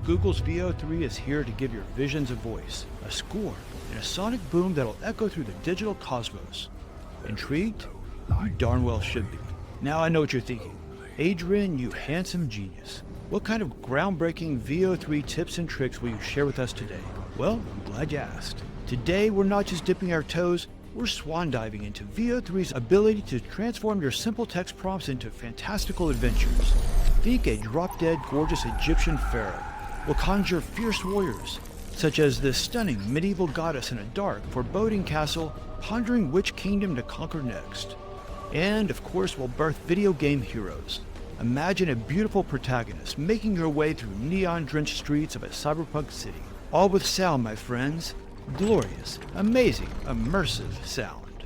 Google's Veo 3 is here to give your visions a voice, a score, and a sonic boom that'll echo through the digital cosmos. Intrigued? You darn well should be. Now I know what you're thinking. Adrian, you handsome genius. What kind of groundbreaking Veo 3 tips and tricks will you share with us today? Well, I'm glad you asked. Today, we're not just dipping our toes, we're swan diving into Veo 3's ability to transform your simple text prompts into fantastical adventures. Think a drop-dead gorgeous Egyptian pharaoh, will conjure fierce warriors, such as this stunning medieval goddess in a dark, foreboding castle, pondering which kingdom to conquer next. And, of course, we'll birth video game heroes. Imagine a beautiful protagonist making her way through neon-drenched streets of a cyberpunk city. All with sound, my friends. Glorious, amazing, immersive sound.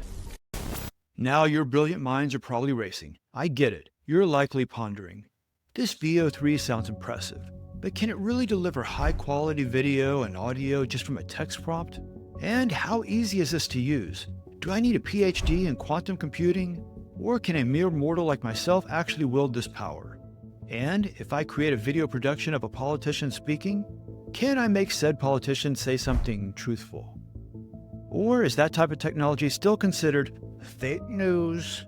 Now your brilliant minds are probably racing. I get it. You're likely pondering. This Veo 3 sounds impressive, but can it really deliver high-quality video and audio just from a text prompt? And how easy is this to use? Do I need a PhD in quantum computing? Or can a mere mortal like myself actually wield this power? And if I create a video production of a politician speaking, can I make said politician say something truthful? Or is that type of technology still considered fake news?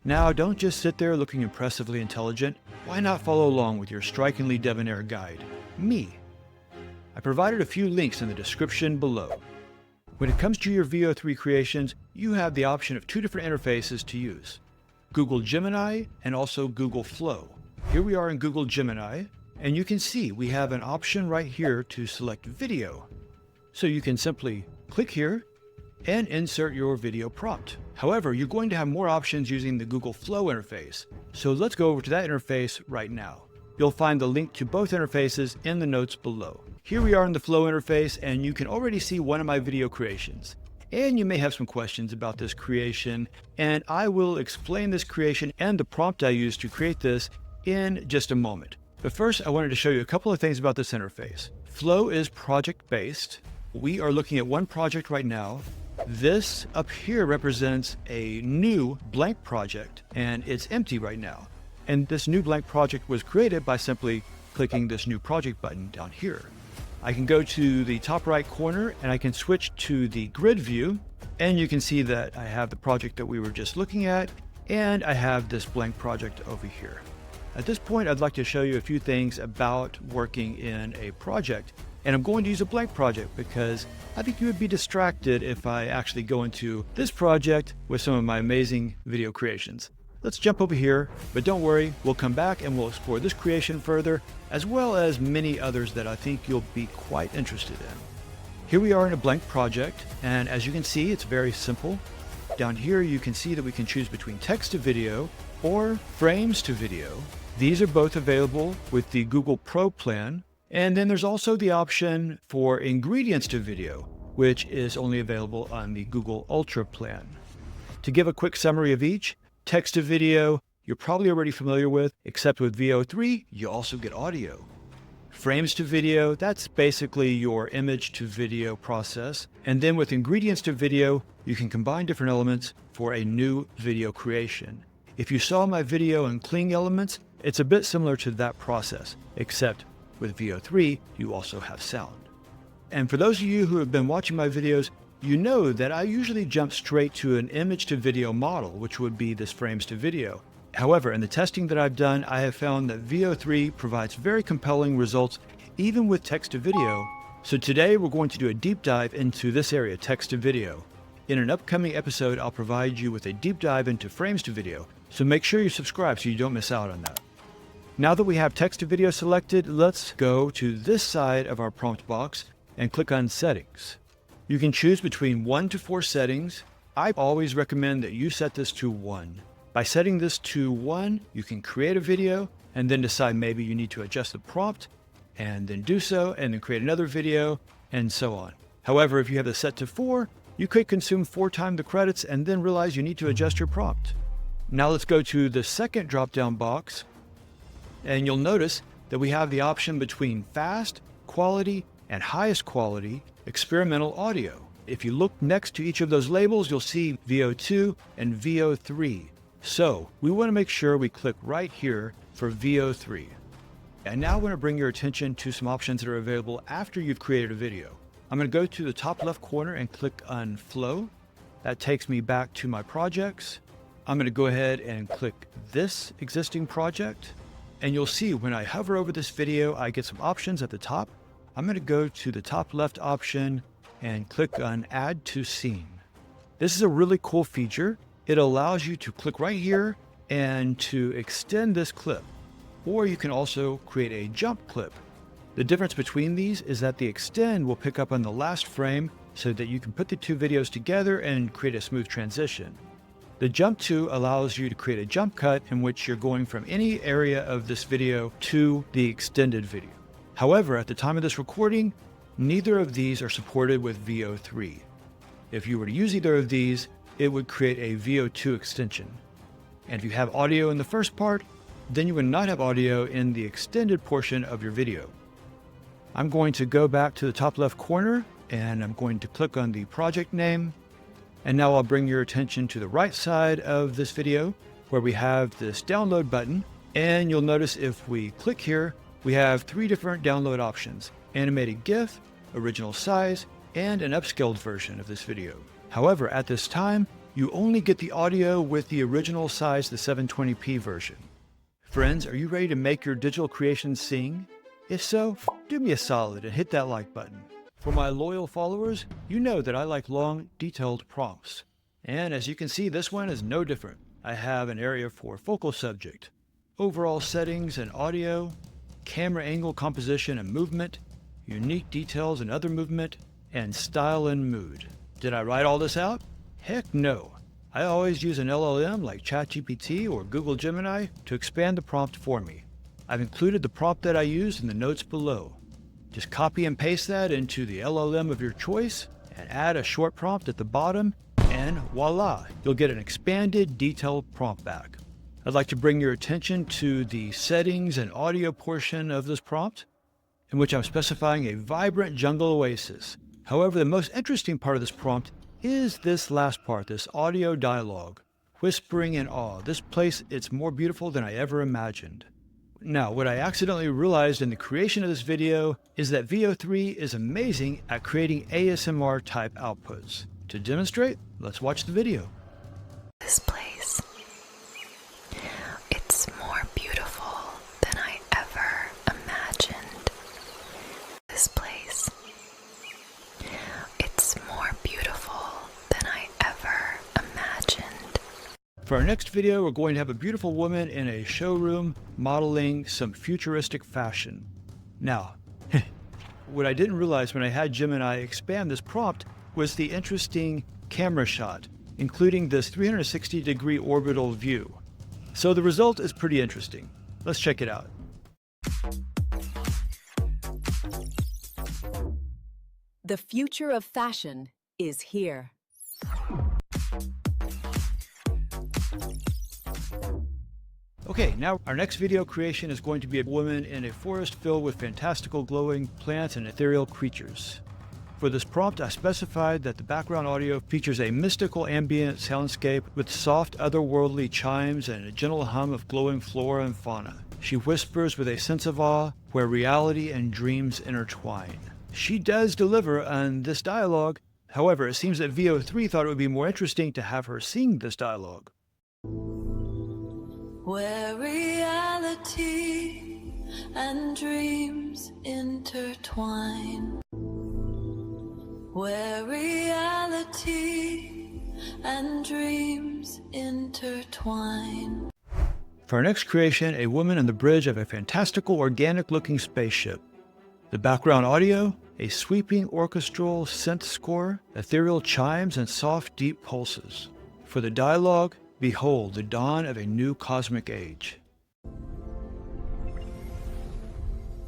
Now, don't just sit there looking impressively intelligent. Why not follow along with your strikingly debonair guide, me? I provided a few links in the description below. When it comes to your Veo 3 creations, you have the option of two different interfaces to use: Google Gemini and also Google Flow. Here we are in Google Gemini, and you can see we have an option right here to select video. So you can simply click here and insert your video prompt. However, you're going to have more options using the Google Flow interface. So let's go over to that interface right now. You'll find the link to both interfaces in the notes below. Here we are in the Flow interface, and you can already see one of my video creations. And you may have some questions about this creation, and I will explain this creation and the prompt I used to create this in just a moment. But first, I wanted to show you a couple of things about this interface. Flow is project-based. We are looking at one project right now. This up here represents a new blank project, and it's empty right now. And this new blank project was created by simply clicking this new project button down here. I can go to the top right corner and I can switch to the grid view, and you can see that I have the project that we were just looking at, and I have this blank project over here. At this point, I'd like to show you a few things about working in a project. And I'm going to use a blank project because I think you would be distracted if I actually go into this project with some of my amazing video creations. Let's jump over here, but don't worry, we'll come back and we'll explore this creation further, as well as many others that I think you'll be quite interested in. Here we are in a blank project, and as you can see, it's very simple. Down here, you can see that we can choose between text to video or frames to video. These are both available with the Google Pro plan. And then there's also the option for ingredients to video, which is only available on the Google Ultra plan. To give a quick summary of each, text to video, you're probably already familiar with, except with Veo 3, you also get audio. Frames to video, that's basically your image to video process. And then with ingredients to video, you can combine different elements for a new video creation. If you saw my video on Cling Elements, it's a bit similar to that process, except with Veo 3, you also have sound. And for those of you who have been watching my videos, you know that I usually jump straight to an image to video model, which would be this frames to video. However, in the testing that I've done, I have found that Veo 3 provides very compelling results even with text to video. So today we're going to do a deep dive into this area, text to video. In an upcoming episode, I'll provide you with a deep dive into frames to video. So make sure you subscribe so you don't miss out on that. Now that we have text to video selected, let's go to this side of our prompt box and click on Settings. You can choose between 1 to 4 settings. I always recommend that you set this to 1. By setting this to 1, you can create a video and then decide maybe you need to adjust the prompt and then do so, and then create another video and so on. However, if you have this set to 4, you could consume 4 times the credits and then realize you need to adjust your prompt. Now let's go to the second drop-down box. And you'll notice that we have the option between fast, quality, and highest quality experimental audio. If you look next to each of those labels, you'll see Veo 2 and Veo 3. So we want to make sure we click right here for Veo 3. And now I want to bring your attention to some options that are available after you've created a video. I'm going to go to the top left corner and click on Flow. That takes me back to my projects. I'm going to go ahead and click this existing project. And you'll see when I hover over this video, I get some options at the top. I'm going to go to the top left option and click on Add to Scene. This is a really cool feature. It allows you to click right here and to extend this clip. Or you can also create a jump clip. The difference between these is that the extend will pick up on the last frame so that you can put the two videos together and create a smooth transition. The jump to allows you to create a jump cut in which you're going from any area of this video to the extended video. However, at the time of this recording, neither of these are supported with Veo 3. If you were to use either of these, it would create a Veo 2 extension. And if you have audio in the first part, then you would not have audio in the extended portion of your video. I'm going to go back to the top left corner and I'm going to click on the project name. And now I'll bring your attention to the right side of this video where we have this download button. And you'll notice if we click here, we have 3 different download options: animated GIF, original size, and an upscaled version of this video. However, at this time, you only get the audio with the original size, the 720p version. Friends, are you ready to make your digital creations sing? If so, do me a solid and hit that like button. For my loyal followers, you know that I like long, detailed prompts. And as you can see, this one is no different. I have an area for focal subject, overall settings and audio, camera angle composition and movement, unique details and other movement, and style and mood. Did I write all this out? Heck no. I always use an LLM like ChatGPT or Google Gemini to expand the prompt for me. I've included the prompt that I used in the notes below. Just copy and paste that into the LLM of your choice and add a short prompt at the bottom, and voila, you'll get an expanded, detailed prompt back. I'd like to bring your attention to the settings and audio portion of this prompt, in which I'm specifying a vibrant jungle oasis. However, the most interesting part of this prompt is this last part, this audio dialogue, whispering in awe. This place, it's more beautiful than I ever imagined. Now, what I accidentally realized in the creation of this video is that Veo 3 is amazing at creating ASMR type outputs. To demonstrate, let's watch the video. This place, it's more beautiful than I ever imagined. This place, it's more beautiful than I ever imagined. For our next video, we're going to have a beautiful woman in a showroom modeling some futuristic fashion. Now, what I didn't realize when I had Gemini expand this prompt was the interesting camera shot, including this 360-degree orbital view. So the result is pretty interesting. Let's check it out. The future of fashion is here. Okay, now our next video creation is going to be a woman in a forest filled with fantastical glowing plants and ethereal creatures. For this prompt, I specified that the background audio features a mystical ambient soundscape with soft otherworldly chimes and a gentle hum of glowing flora and fauna. She whispers with a sense of awe where reality and dreams intertwine. She does deliver on this dialogue. However, it seems that Veo 3 thought it would be more interesting to have her sing this dialogue. Where reality and dreams intertwine. Where reality and dreams intertwine. For our next creation, a woman on the bridge of a fantastical organic-looking spaceship. The background audio, a sweeping orchestral synth score, ethereal chimes, and soft, deep pulses. For the dialogue, behold the dawn of a new cosmic age.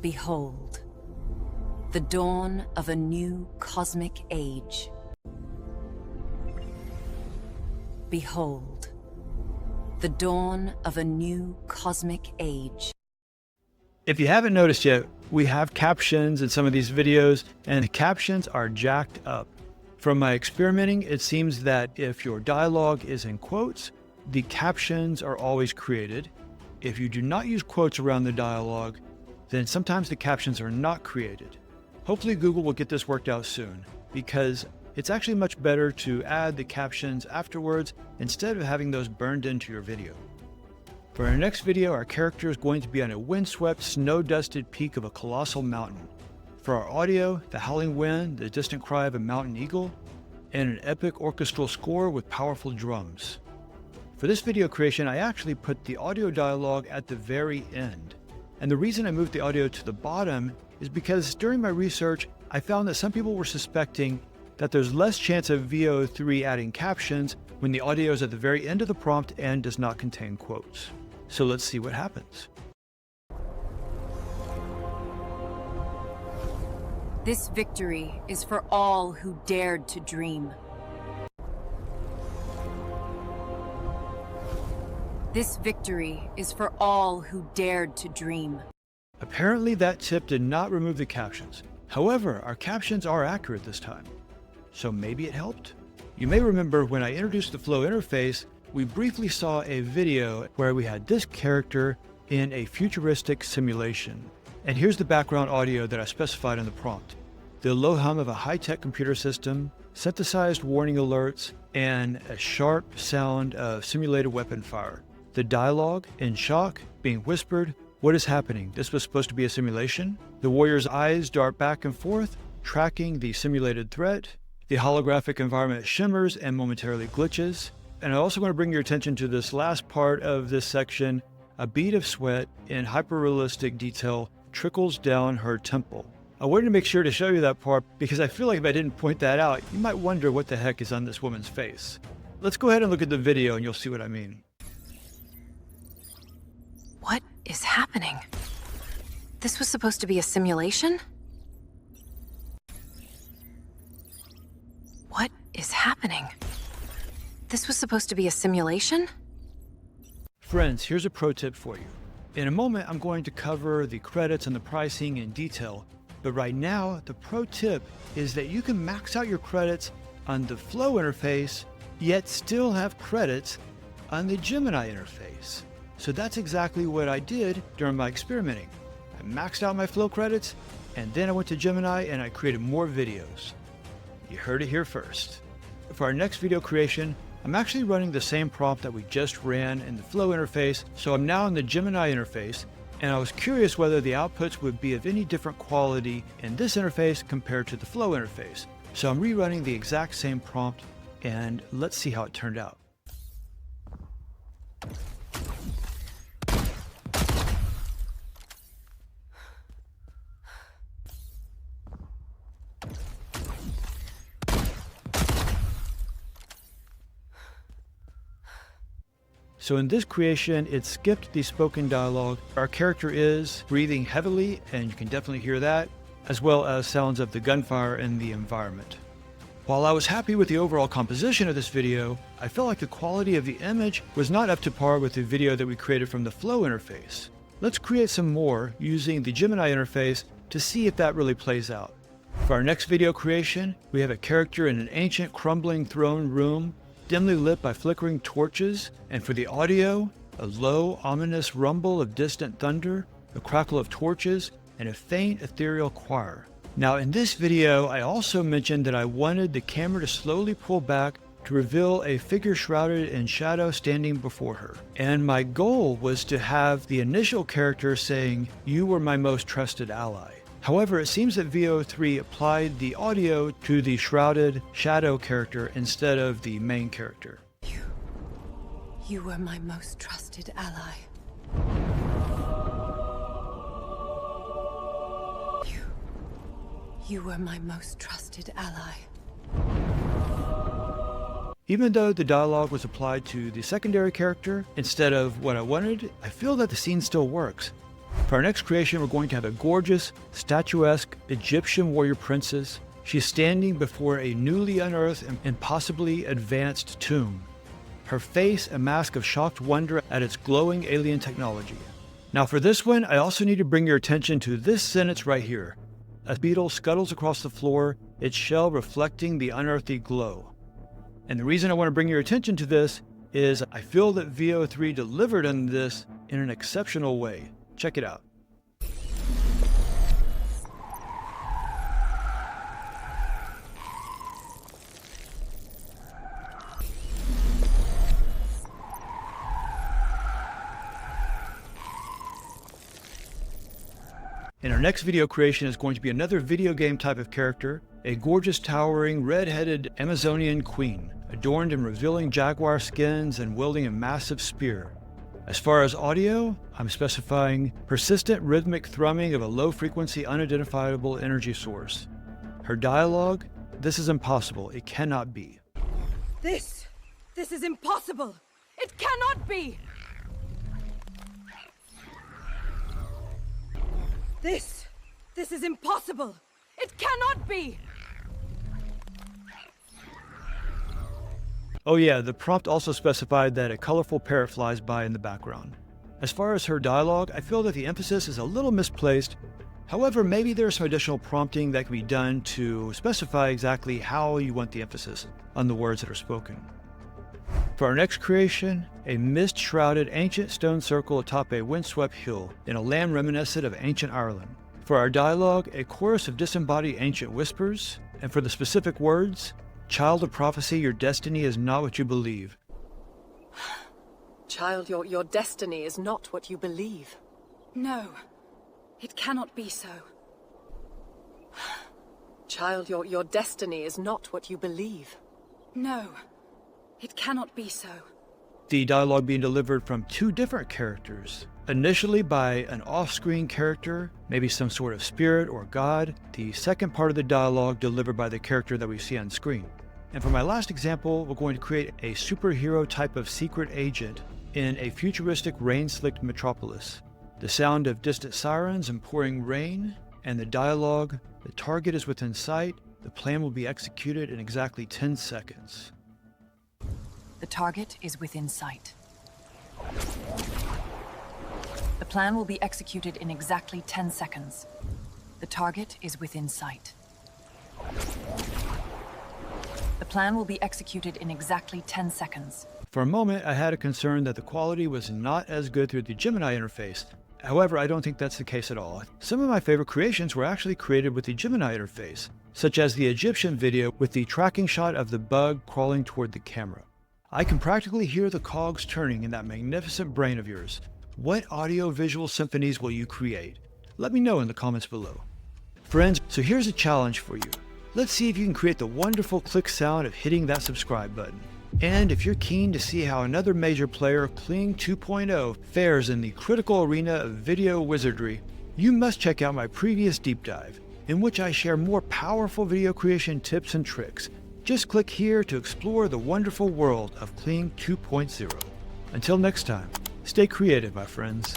Behold, the dawn of a new cosmic age. Behold, the dawn of a new cosmic age. If you haven't noticed yet, we have captions in some of these videos, and the captions are jacked up. From my experimenting, it seems that if your dialogue is in quotes, the captions are always created. If you do not use quotes around the dialogue, then sometimes the captions are not created. Hopefully Google will get this worked out soon, because it's actually much better to add the captions afterwards instead of having those burned into your video. For our next video, our character is going to be on a windswept, snow-dusted peak of a colossal mountain. For our audio, the howling wind, the distant cry of a mountain eagle, and an epic orchestral score with powerful drums. For this video creation, I actually put the audio dialogue at the very end. And the reason I moved the audio to the bottom is because during my research, I found that some people were suspecting that there's less chance of Veo 3 adding captions when the audio is at the very end of the prompt and does not contain quotes. So let's see what happens. This victory is for all who dared to dream. This victory is for all who dared to dream. Apparently that tip did not remove the captions. However, our captions are accurate this time. So maybe it helped? You may remember when I introduced the Flow interface, we briefly saw a video where we had this character in a futuristic simulation. And here's the background audio that I specified in the prompt. The low hum of a high-tech computer system, synthesized warning alerts, and a sharp sound of simulated weapon fire. The dialogue, in shock, being whispered, "What is happening? This was supposed to be a simulation?" The warrior's eyes dart back and forth, tracking the simulated threat. The holographic environment shimmers and momentarily glitches. And I also want to bring your attention to this last part of this section. A bead of sweat in hyper-realistic detail trickles down her temple. I wanted to make sure to show you that part because I feel like if I didn't point that out, you might wonder what the heck is on this woman's face. Let's go ahead and look at the video and you'll see what I mean. What is happening? This was supposed to be a simulation? What is happening? This was supposed to be a simulation? Friends, here's a pro tip for you. In a moment, I'm going to cover the credits and the pricing in detail, but right now, the pro tip is that you can max out your credits on the Flow interface, yet still have credits on the Gemini interface. So that's exactly what I did during my experimenting. I maxed out my Flow credits, and then I went to Gemini and I created more videos. You heard it here first. For our next video creation, I'm actually running the same prompt that we just ran in the Flow interface, so I'm now in the Gemini interface, and I was curious whether the outputs would be of any different quality in this interface compared to the Flow interface. So I'm rerunning the exact same prompt, and let's see how it turned out. So in this creation, it skipped the spoken dialogue. Our character is breathing heavily, and you can definitely hear that, as well as sounds of the gunfire in the environment. While I was happy with the overall composition of this video, I felt like the quality of the image was not up to par with the video that we created from the Flow interface. Let's create some more using the Gemini interface to see if that really plays out. For our next video creation, we have a character in an ancient crumbling throne room, dimly lit by flickering torches, and for the audio, a low, ominous rumble of distant thunder, a crackle of torches, and a faint, ethereal choir. Now in this video, I also mentioned that I wanted the camera to slowly pull back to reveal a figure shrouded in shadow standing before her. And my goal was to have the initial character saying, "You were my most trusted ally." However, it seems that Veo 3 applied the audio to the shrouded shadow character instead of the main character. You were my most trusted ally. You were my most trusted ally. Even though the dialogue was applied to the secondary character instead of what I wanted, I feel that the scene still works. For our next creation, we're going to have a gorgeous, statuesque Egyptian warrior princess. She's standing before a newly unearthed and possibly advanced tomb. Her face a mask of shocked wonder at its glowing alien technology. Now for this one, I also need to bring your attention to this sentence right here. A beetle scuttles across the floor, its shell reflecting the unearthly glow. And the reason I want to bring your attention to this is I feel that Veo 3 delivered on this in an exceptional way. Check it out. And our next video creation is going to be another video game type of character, a gorgeous towering red-headed Amazonian queen, adorned in revealing jaguar skins and wielding a massive spear. As far as audio, I'm specifying persistent rhythmic thrumming of a low-frequency unidentifiable energy source. Her dialogue, this is impossible, it cannot be. This is impossible! It cannot be! This is impossible! It cannot be! Oh yeah, the prompt also specified that a colorful parrot flies by in the background. As far as her dialogue, I feel that the emphasis is a little misplaced. However, maybe there's some additional prompting that can be done to specify exactly how you want the emphasis on the words that are spoken. For our next creation, a mist-shrouded ancient stone circle atop a windswept hill in a land reminiscent of ancient Ireland. For our dialogue, a chorus of disembodied ancient whispers, and for the specific words, child of prophecy, your destiny is not what you believe. Child, your destiny is not what you believe. No, it cannot be so. Child, your destiny is not what you believe. No, it cannot be so. The dialogue being delivered from two different characters. Initially by an off-screen character, maybe some sort of spirit or god. The second part of the dialogue delivered by the character that we see on screen. And for my last example, we're going to create a superhero type of secret agent in a futuristic rain-slicked metropolis. The sound of distant sirens and pouring rain, and the dialogue, the target is within sight, the plan will be executed in exactly 10 seconds. The target is within sight. The plan will be executed in exactly 10 seconds. The target is within sight. The plan will be executed in exactly 10 seconds. For a moment, I had a concern that the quality was not as good through the Gemini interface. However, I don't think that's the case at all. Some of my favorite creations were actually created with the Gemini interface, such as the Egyptian video with the tracking shot of the bug crawling toward the camera. I can practically hear the cogs turning in that magnificent brain of yours. What audio-visual symphonies will you create? Let me know in the comments below. Friends, so here's a challenge for you. Let's see if you can create the wonderful click sound of hitting that subscribe button. And if you're keen to see how another major player, Kling 2.0, fares in the critical arena of video wizardry, you must check out my previous deep dive, in which I share more powerful video creation tips and tricks. Just click here to explore the wonderful world of Kling 2.0. Until next time, stay creative, my friends.